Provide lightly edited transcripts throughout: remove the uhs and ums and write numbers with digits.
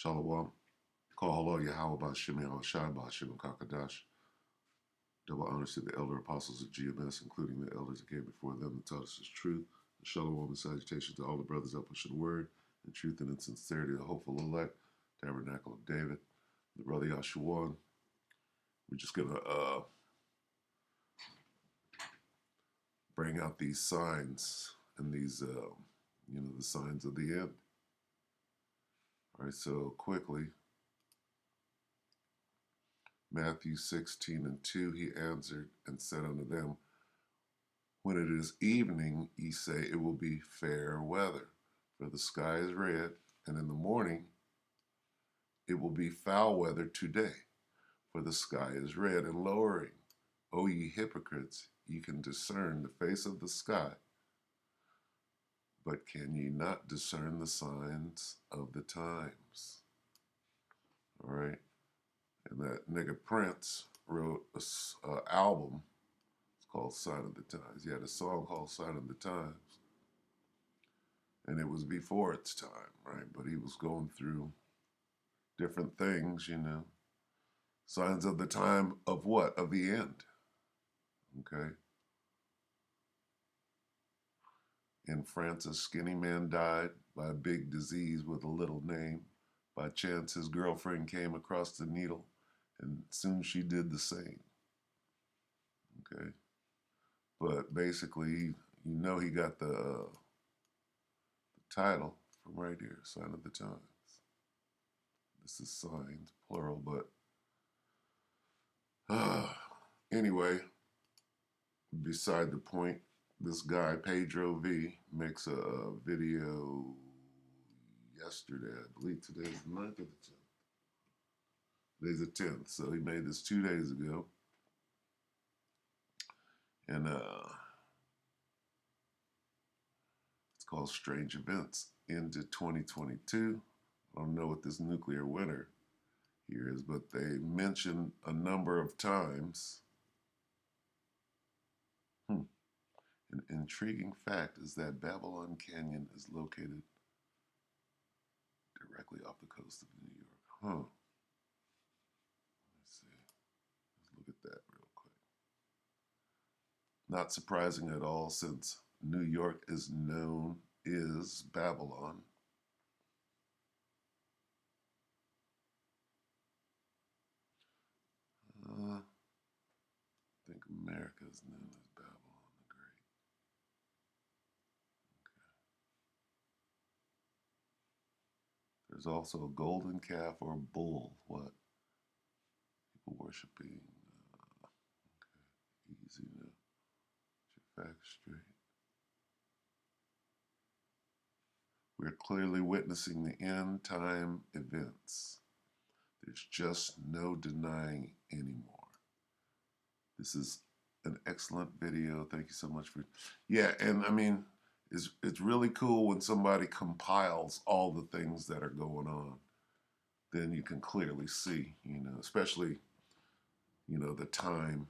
Shalom. Kahalo Yahweh Shemi Shai Shem Kakadash. Double honors to the elder apostles of GMS, including the elders that came before them and taught us his truth. And shalom and salutation to all the brothers that push the word in truth and in sincerity, the hopeful elect, tabernacle of David, the brother Yashuan. We're just going to bring out these signs and these, the signs of the end. All right, so quickly, Matthew 16:2, he answered and said unto them, when it is evening, ye say, it will be fair weather, for the sky is red, and in the morning it will be foul weather today, for the sky is red and lowering. O ye hypocrites, ye can discern the face of the sky, but can ye not discern the signs of the times? All right. And that nigga Prince wrote an album. It's called Sign of the Times. He had a song called Sign of the Times. And it was before its time, right? But he was going through different things, Signs of the time of what? Of the end. Okay. In France, a skinny man died by a big disease with a little name. By chance, his girlfriend came across the needle, and soon she did the same. Okay. But basically, he got the title from right here, Sign of the Times. This is signs, plural, but anyway, beside the point, this guy, Pedro V, makes a video yesterday. I believe today's the 9th or the 10th. Today's the 10th, so he made this 2 days ago. And it's called Strange Events into 2022. I don't know what this nuclear winter here is, but they mention a number of times. An intriguing fact is that Babylon Canyon is located directly off the coast of New York. Let's see. Let's look at that real quick. Not surprising at all, since New York is Babylon. I think America is known as Babylon the Great. Okay. There's also a golden calf or bull. What? People worshiping. Okay. Easy to get your facts straight. We're clearly witnessing the end time events. There's just no denying anymore. This is an excellent video. Thank you so much for, yeah, and I mean, it's really cool when somebody compiles all the things that are going on. Then you can clearly see, especially, the time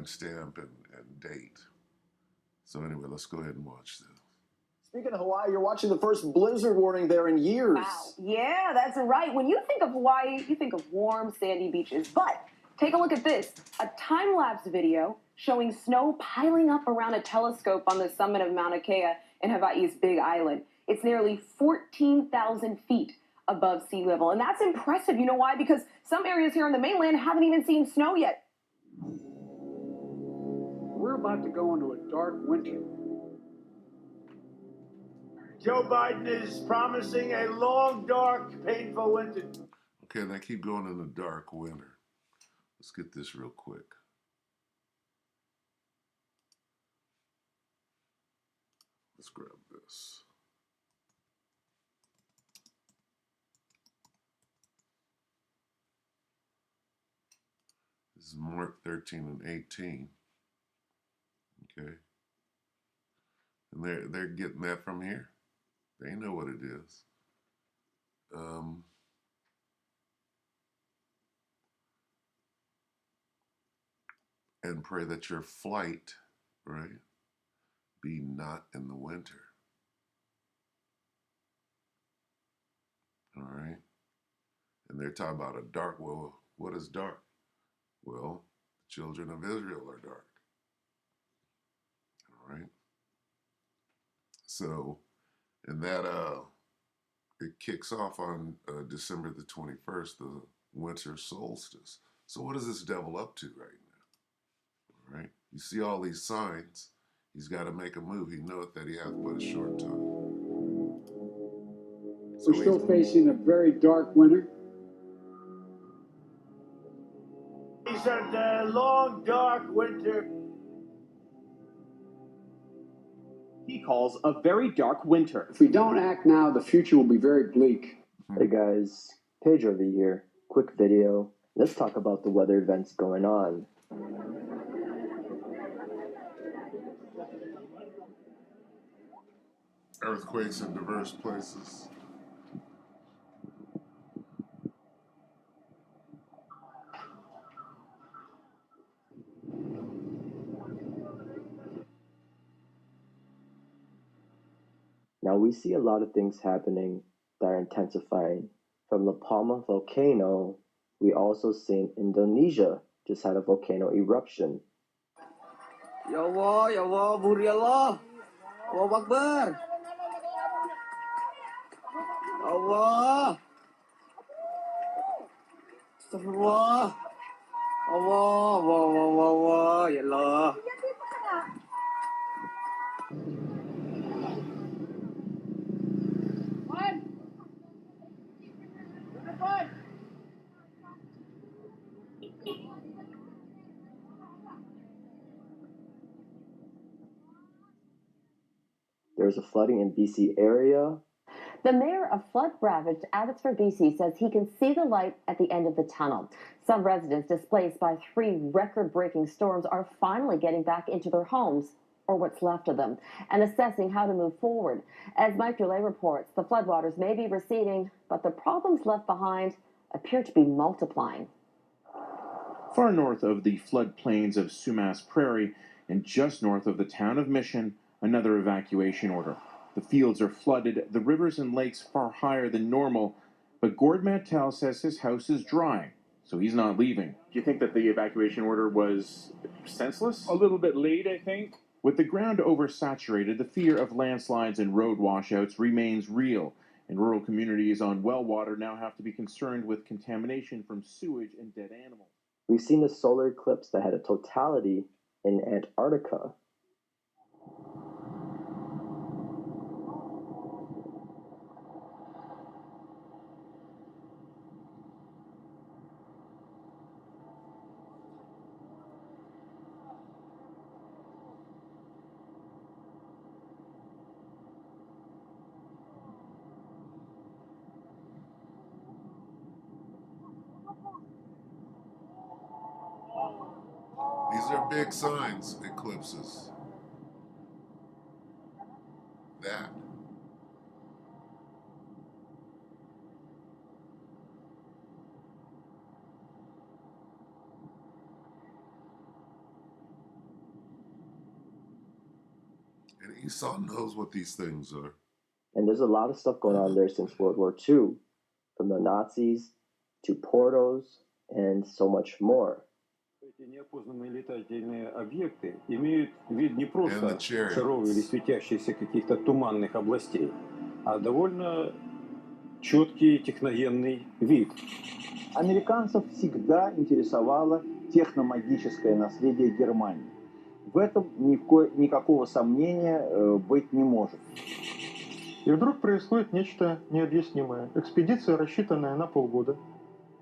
stamp and date. So anyway, let's go ahead and watch this. Speaking of Hawaii, you're watching the first blizzard warning there in years. Wow. Yeah, that's right. When you think of Hawaii, you think of warm, sandy beaches. But take a look at this. A time-lapse video showing snow piling up around a telescope on the summit of Mauna Kea in Hawaii's Big Island. It's nearly 14,000 feet above sea level. And that's impressive. You know why? Because some areas here on the mainland haven't even seen snow yet. We're about to go into a dark winter. Joe Biden is promising a long, dark, painful winter. Okay, and I keep going in the dark winter. Let's get this real quick. Let's grab this. This is Mark 13 and 18. Okay. And they're getting that from here. They know what it is. And pray that your flight, right, be not in the winter. And they're talking about a dark. Well, what is dark? Well, the children of Israel are dark. All right. So, and that it kicks off on December the 21st, the winter solstice. So what is this devil up to right now? All right. You see all these signs. He's got to make a move. He knoweth that he hath but a short time. So We're still facing a very dark winter. He said a long, dark winter. He calls a very dark winter. If we don't act now, the future will be very bleak. Hey guys, Pedro V here. Quick video. Let's talk about the weather events going on. Earthquakes in diverse places. Now we see a lot of things happening that are intensifying. From La Palma volcano, we also seen Indonesia just had a volcano eruption. Ya Allah, buri Allah. Allahu Akbar. Allah. Astagfirullah. Allah, Allah, ya Allah. There's a flooding in BC area. The mayor of flood-ravaged Abbotsford, BC, says he can see the light at the end of the tunnel. Some residents displaced by 3 record-breaking storms are finally getting back into their homes, or what's left of them, and assessing how to move forward. As Mike Droulet reports, the floodwaters may be receding, but the problems left behind appear to be multiplying. Far north of the floodplains of Sumas Prairie and just north of the town of Mission, another evacuation order. The fields are flooded, the rivers and lakes far higher than normal, but Gord Mantell says his house is dry, so he's not leaving. Do you think that the evacuation order was senseless? A little bit late, I think. With the ground oversaturated, the fear of landslides and road washouts remains real, and rural communities on well water now have to be concerned with contamination from sewage and dead animals. We've seen the solar eclipse that had a totality in Antarctica. These are big signs, eclipses. That. And Esau knows what these things are. And there's a lot of stuff going on there since World War II, from the Nazis to portos and so much more. Эти неопознанные летательные объекты имеют вид не просто шаровых или светящихся каких-то туманных областей, а довольно четкий техногенный вид. Американцев всегда интересовало техномагическое наследие Германии. В этом никакого сомнения быть не может. И вдруг происходит нечто необъяснимое. Экспедиция, рассчитанная на полгода,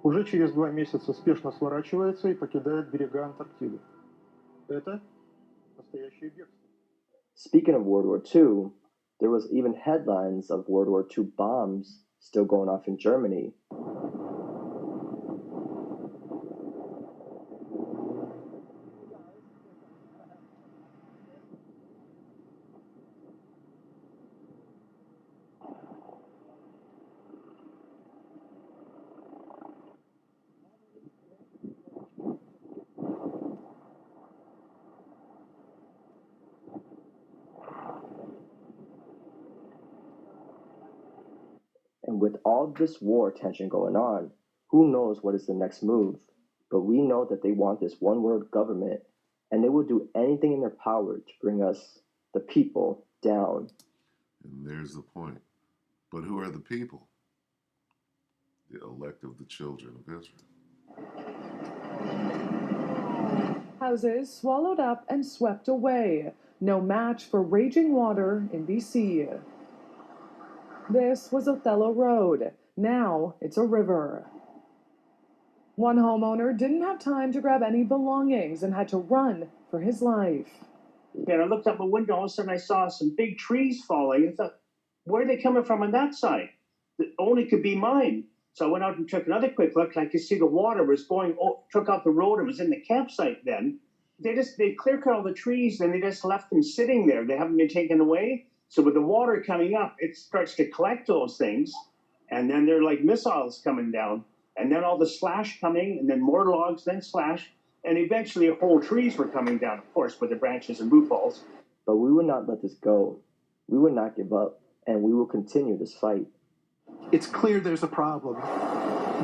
уже через 2 месяца спешно сворачивается и покидает берега Антарктиды. Это настоящее бегство. Speaking of World War II, there was even headlines of World War II bombs still going off in Germany. And with all this war tension going on, Who knows what is the next move? But we know that they want this one world government, and they will do anything in their power to bring us, the people, down. And there's the point. But who are the people? The elect of the children of Israel. Houses swallowed up and swept away. No match for raging water in BC. This was Othello Road. Now it's a river. One homeowner didn't have time to grab any belongings and had to run for his life. And I looked up a window, all of a sudden I saw some big trees falling. I thought, where are they coming from on that side? That only could be mine. So I went out and took another quick look, and I could see the water was going, took out the road and was in the campsite then. They clear cut all the trees, and they just left them sitting there. They haven't been taken away. So with the water coming up, it starts to collect those things, and then they're like missiles coming down. And then all the slash coming, and then more logs, then slash, and eventually whole trees were coming down, of course, with the branches and root balls. But we will not let this go. We will not give up, and we will continue this fight. It's clear there's a problem.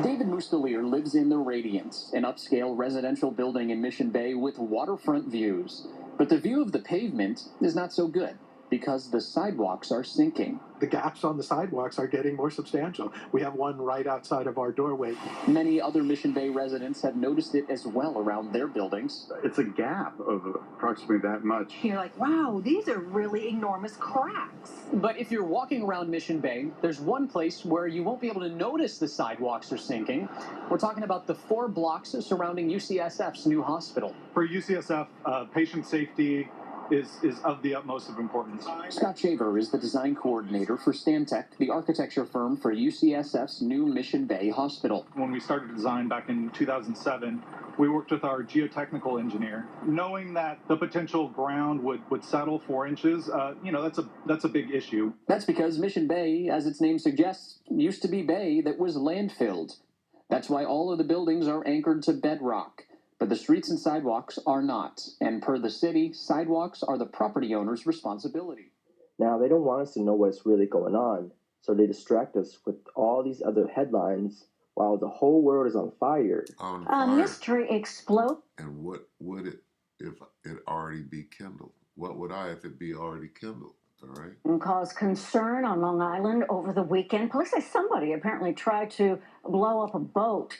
David Mustalier lives in the Radiance, an upscale residential building in Mission Bay with waterfront views. But the view of the pavement is not so good because the sidewalks are sinking. The gaps on the sidewalks are getting more substantial. We have one right outside of our doorway. Many other Mission Bay residents have noticed it as well around their buildings. It's a gap of approximately that much. You're like, wow, these are really enormous cracks. But if you're walking around Mission Bay, there's one place where you won't be able to notice the sidewalks are sinking. We're talking about the 4 blocks surrounding UCSF's new hospital. For UCSF, patient safety is of the utmost of importance. Scott Shaver is the design coordinator for Stantec, the architecture firm for UCSF's new Mission Bay hospital. When we started design back in 2007, we worked with our geotechnical engineer, knowing that the potential ground would settle 4 inches. That's a big issue. That's because Mission Bay, as its name suggests, used to be bay that was landfilled. That's why all of the buildings are anchored to bedrock. But the streets and sidewalks are not. And per the city, sidewalks are the property owner's responsibility. Now, they don't want us to know what's really going on, so they distract us with all these other headlines while the whole world is on fire. Mystery explode. And what would it if it already be kindled? What would I if it be already kindled? All right. And caused concern on Long Island over the weekend. Police say somebody apparently tried to blow up a boat,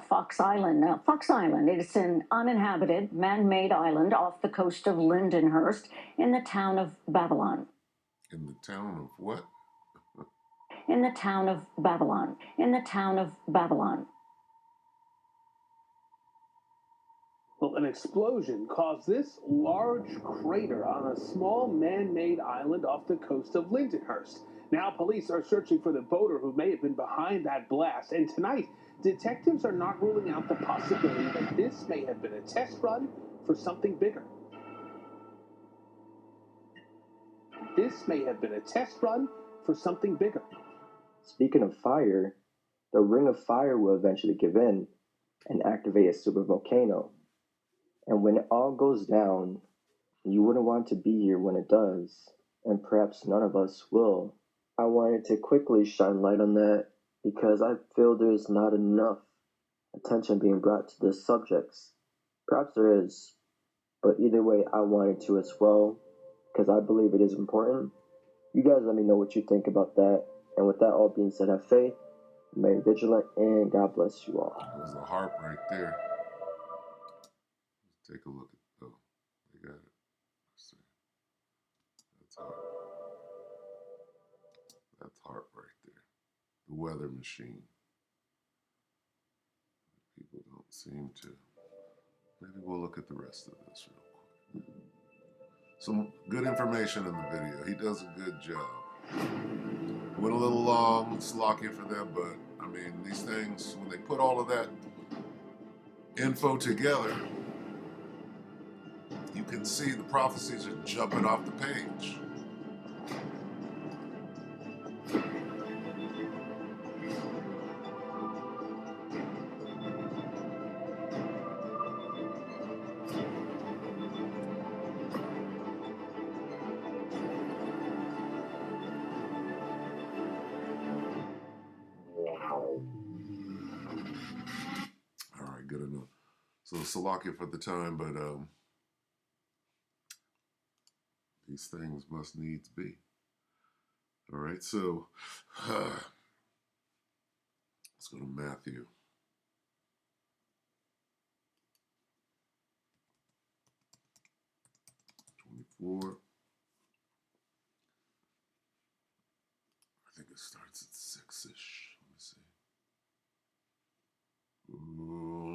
Fox Island. Now, Fox Island, it's an uninhabited, man-made island off the coast of Lindenhurst in the town of Babylon. In the town of what? In the town of Babylon. In the town of Babylon. Well, an explosion caused this large crater on a small man-made island off the coast of Lindenhurst. Now police are searching for the boater who may have been behind that blast. And tonight, detectives are not ruling out the possibility that this may have been a test run for something bigger. This may have been a test run for something bigger. Speaking of fire, the ring of fire will eventually give in and activate a supervolcano. And when it all goes down, you wouldn't want to be here when it does, and perhaps none of us will. I wanted to quickly shine light on that because I feel there's not enough attention being brought to this subjects. Perhaps there is, but either way, I wanted to as well because I believe it is important. You guys let me know what you think about that. And with that all being said, have faith, remain vigilant, and God bless you all. There's a harp right there. Take a look at, they got it. Let's see. That's harp. That's harp right there. The weather machine. People don't seem to. Maybe we'll look at the rest of this real quick. Some good information in the video. He does a good job. Went a little long, slocky for them, but I mean, these things, when they put all of that info together, you can see the prophecies are jumping off the page. So Salakia for the time, but these things must needs be. All right, so let's go to Matthew. 24. I think it starts at 6-ish. Let me see.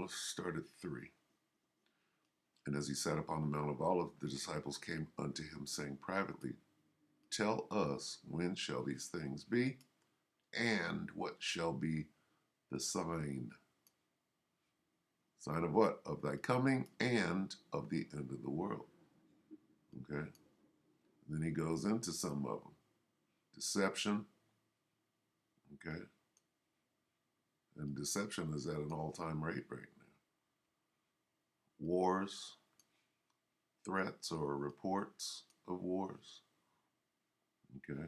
Let's start at 3. And as he sat upon the Mount of Olives, the disciples came unto him, saying privately, Tell us, when shall these things be? And what shall be the sign? Sign of what? Of thy coming and of the end of the world. Okay? Then he goes into some of them. Deception. Okay? And deception is at an all-time rate right now. Wars, threats or reports of wars. Okay?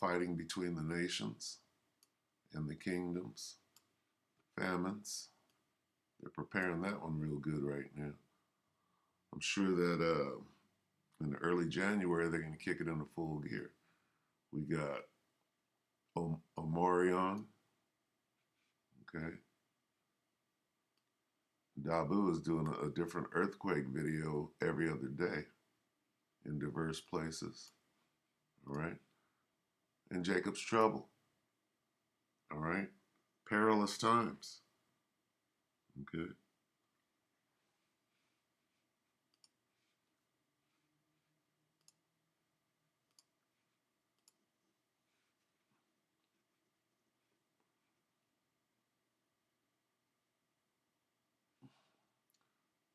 Fighting between the nations and the kingdoms. Famines. They're preparing that one real good right now. I'm sure that in early January, they're going to kick it into full gear. We got Omarion. Okay. Dabu is doing a different earthquake video every other day in diverse places. All right. And Jacob's trouble. All right. Perilous times. Okay.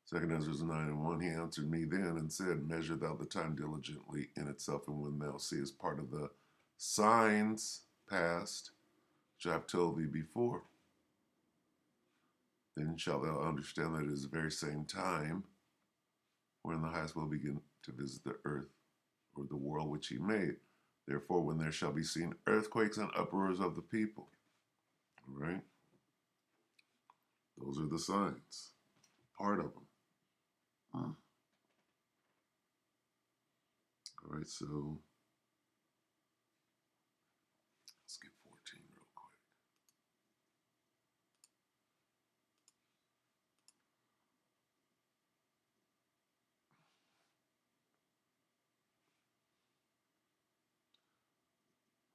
Second Ezra 9:1, he answered me then and said, Measure thou the time diligently in itself, and when thou seest part of the signs past, which I have told thee before, then shalt thou understand that it is the very same time when the highest will begin to visit the earth, or the world which he made. Therefore, when there shall be seen earthquakes and uproars of the people. All right? Those are the signs. Part of them. All right, so let's get 14 real quick.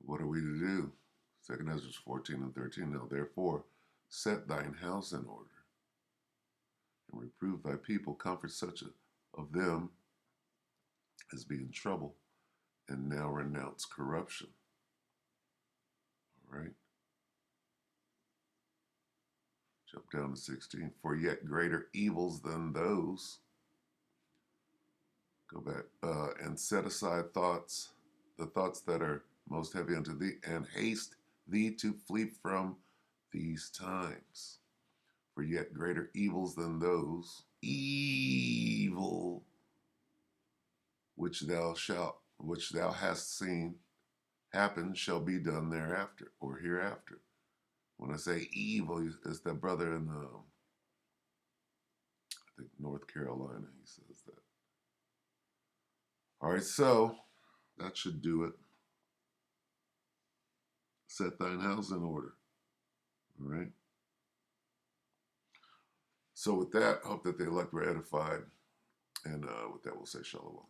What are we to do? 2 Ezra 14:13. Now therefore, set thine house in order, and reprove thy people, comfort such of them as be in trouble, and now renounce corruption. All right. Jump down to 16. For yet greater evils than those. Go back. And set aside thoughts, the thoughts that are most heavy unto thee, and haste thee to flee from these times. For yet greater evils than those, evil, which thou hast seen happen, shall be done thereafter, or hereafter. When I say evil, it's that brother in, I think, North Carolina, he says that. All right, so that should do it. Set thine house in order. All right. So with that, I hope that the elect were edified. And with that, we'll say shalom.